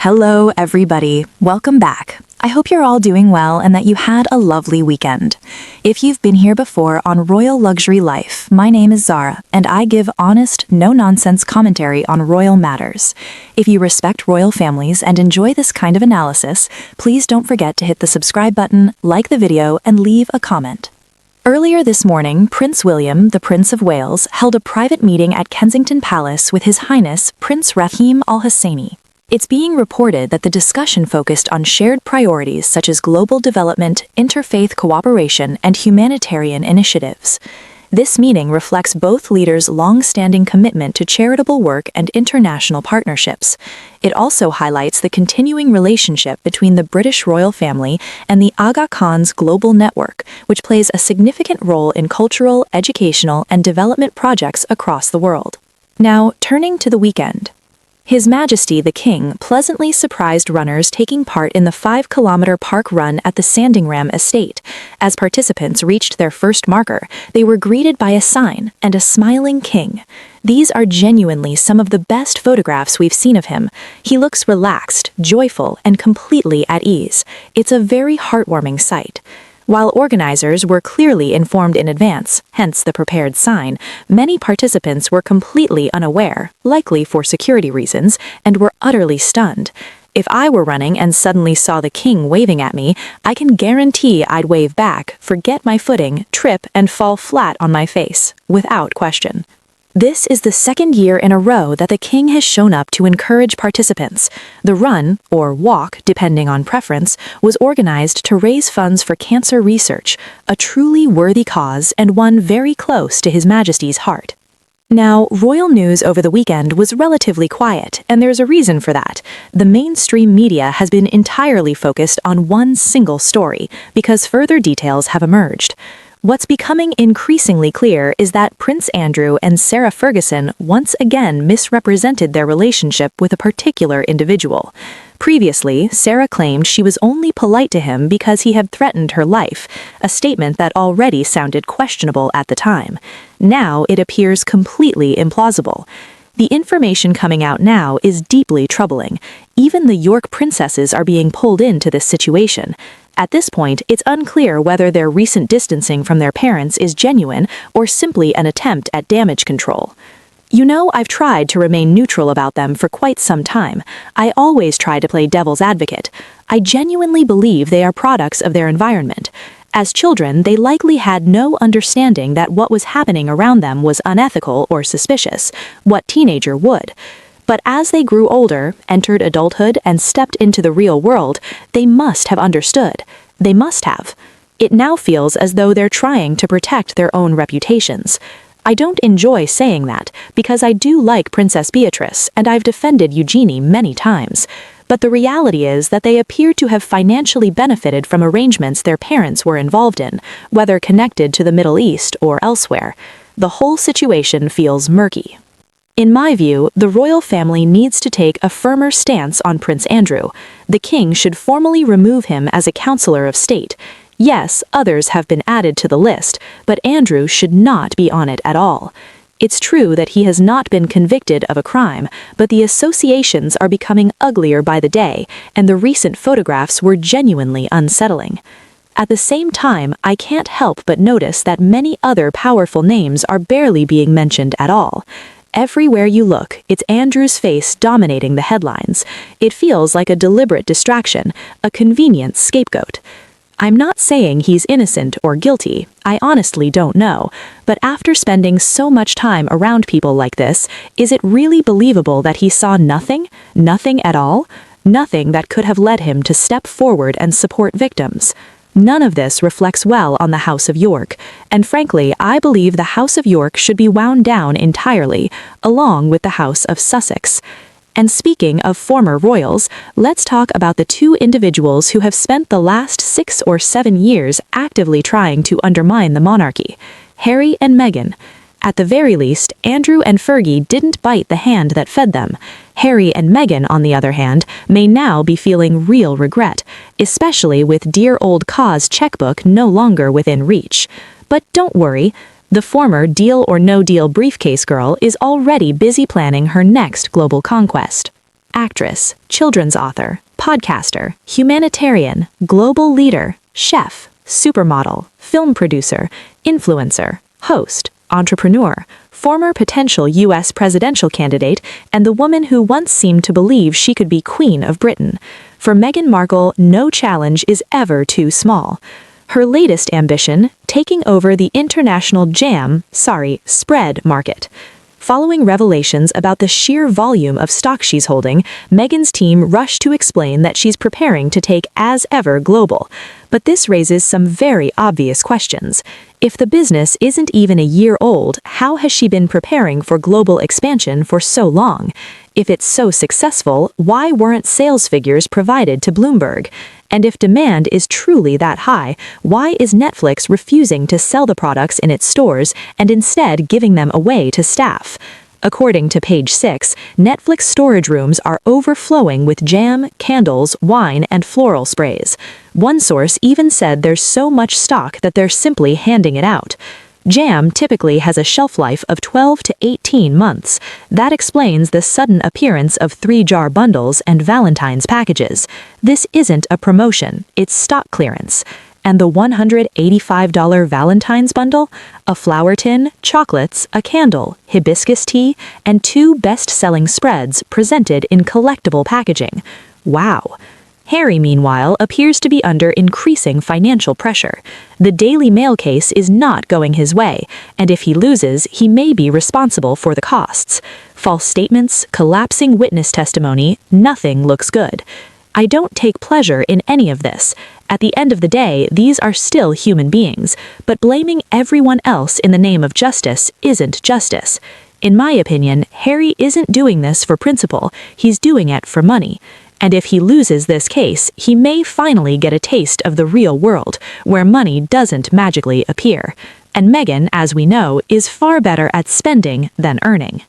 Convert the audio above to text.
Hello, everybody. Welcome back. I hope you're all doing well and that you had a lovely weekend. If you've been here before on Royal Luxury Life, my name is Zara, and I give honest, no-nonsense commentary on royal matters. If you respect royal families and enjoy this kind of analysis, please don't forget to hit the subscribe button, like the video, and leave a comment. Earlier this morning, Prince William, the Prince of Wales, held a private meeting at Kensington Palace with His Highness Prince Rahim Al Husseini. It's being reported that the discussion focused on shared priorities such as global development, interfaith cooperation, and humanitarian initiatives. This meeting reflects both leaders' long-standing commitment to charitable work and international partnerships. It also highlights the continuing relationship between the British royal family and the Aga Khan's global network, which plays a significant role in cultural, educational, and development projects across the world. Now, turning to the weekend. His Majesty the King pleasantly surprised runners taking part in the 5-kilometer park run at the Sandringham estate. As participants reached their first marker, they were greeted by a sign and a smiling king. These are genuinely some of the best photographs we've seen of him. He looks relaxed, joyful, and completely at ease. It's a very heartwarming sight. While organizers were clearly informed in advance, hence the prepared sign, many participants were completely unaware, likely for security reasons, and were utterly stunned. If I were running and suddenly saw the king waving at me, I can guarantee I'd wave back, forget my footing, trip, and fall flat on my face, without question. This is the second year in a row that the king has shown up to encourage participants. The run, or walk, depending on preference, was organized to raise funds for cancer research, a truly worthy cause and one very close to His Majesty's heart. Now, royal news over the weekend was relatively quiet, and there's a reason for that. The mainstream media has been entirely focused on one single story, because further details have emerged. What's becoming increasingly clear is that Prince Andrew and Sarah Ferguson once again misrepresented their relationship with a particular individual. Previously, Sarah claimed she was only polite to him because he had threatened her life, a statement that already sounded questionable at the time. Now it appears completely implausible. The information coming out now is deeply troubling. Even the York princesses are being pulled into this situation. At this point, it's unclear whether their recent distancing from their parents is genuine or simply an attempt at damage control. You know, I've tried to remain neutral about them for quite some time. I always try to play devil's advocate. I genuinely believe they are products of their environment. As children, they likely had no understanding that what was happening around them was unethical or suspicious. What teenager would? But as they grew older, entered adulthood, and stepped into the real world, they must have understood. They must have. It now feels as though they're trying to protect their own reputations. I don't enjoy saying that, because I do like Princess Beatrice, and I've defended Eugenie many times. But the reality is that they appear to have financially benefited from arrangements their parents were involved in, whether connected to the Middle East or elsewhere. The whole situation feels murky. In my view, the royal family needs to take a firmer stance on Prince Andrew. The king should formally remove him as a counselor of state. Yes, others have been added to the list, but Andrew should not be on it at all. It's true that he has not been convicted of a crime, but the associations are becoming uglier by the day, and the recent photographs were genuinely unsettling. At the same time, I can't help but notice that many other powerful names are barely being mentioned at all. Everywhere you look, it's Andrew's face dominating the headlines. It feels like a deliberate distraction, a convenient scapegoat. I'm not saying he's innocent or guilty, I honestly don't know, but after spending so much time around people like this, is it really believable that he saw nothing? Nothing at all? Nothing that could have led him to step forward and support victims? None of this reflects well on the House of York, and frankly, I believe the House of York should be wound down entirely, along with the House of Sussex. And speaking of former royals, let's talk about the two individuals who have spent the last 6 or 7 years actively trying to undermine the monarchy: Harry and Meghan. At the very least, Andrew and Fergie didn't bite the hand that fed them. Harry and Meghan, on the other hand, may now be feeling real regret, especially with dear old Ka's checkbook no longer within reach. But don't worry, the former Deal or No Deal briefcase girl is already busy planning her next global conquest. actress, children's author, podcaster, humanitarian, global leader, chef, supermodel, film producer, influencer, host, entrepreneur, former potential U.S. presidential candidate, and the woman who once seemed to believe she could be Queen of Britain. For Meghan Markle, no challenge is ever too small. Her latest ambition, taking over the international spread market. Following revelations about the sheer volume of stock she's holding, Meghan's team rushed to explain that she's preparing to take as ever global. But this raises some very obvious questions. If the business isn't even a year old, how has she been preparing for global expansion for so long? If it's so successful, why weren't sales figures provided to Bloomberg? And if demand is truly that high, why is Netflix refusing to sell the products in its stores and instead giving them away to staff? According to page 6, Netflix storage rooms are overflowing with jam, candles, wine, and floral sprays. One source even said there's so much stock that they're simply handing it out. Jam typically has a shelf life of 12 to 18 months. That explains the sudden appearance of 3-jar bundles and Valentine's packages. This isn't a promotion, it's stock clearance. And the $185 Valentine's bundle? A flower tin, chocolates, a candle, hibiscus tea, and 2 best-selling spreads presented in collectible packaging. Wow! Harry, meanwhile, appears to be under increasing financial pressure. The Daily Mail case is not going his way, and if he loses, he may be responsible for the costs. False statements, collapsing witness testimony, nothing looks good. I don't take pleasure in any of this. At the end of the day, these are still human beings, but blaming everyone else in the name of justice isn't justice. In my opinion, Harry isn't doing this for principle, he's doing it for money. And if he loses this case, he may finally get a taste of the real world, where money doesn't magically appear. And Meghan, as we know, is far better at spending than earning.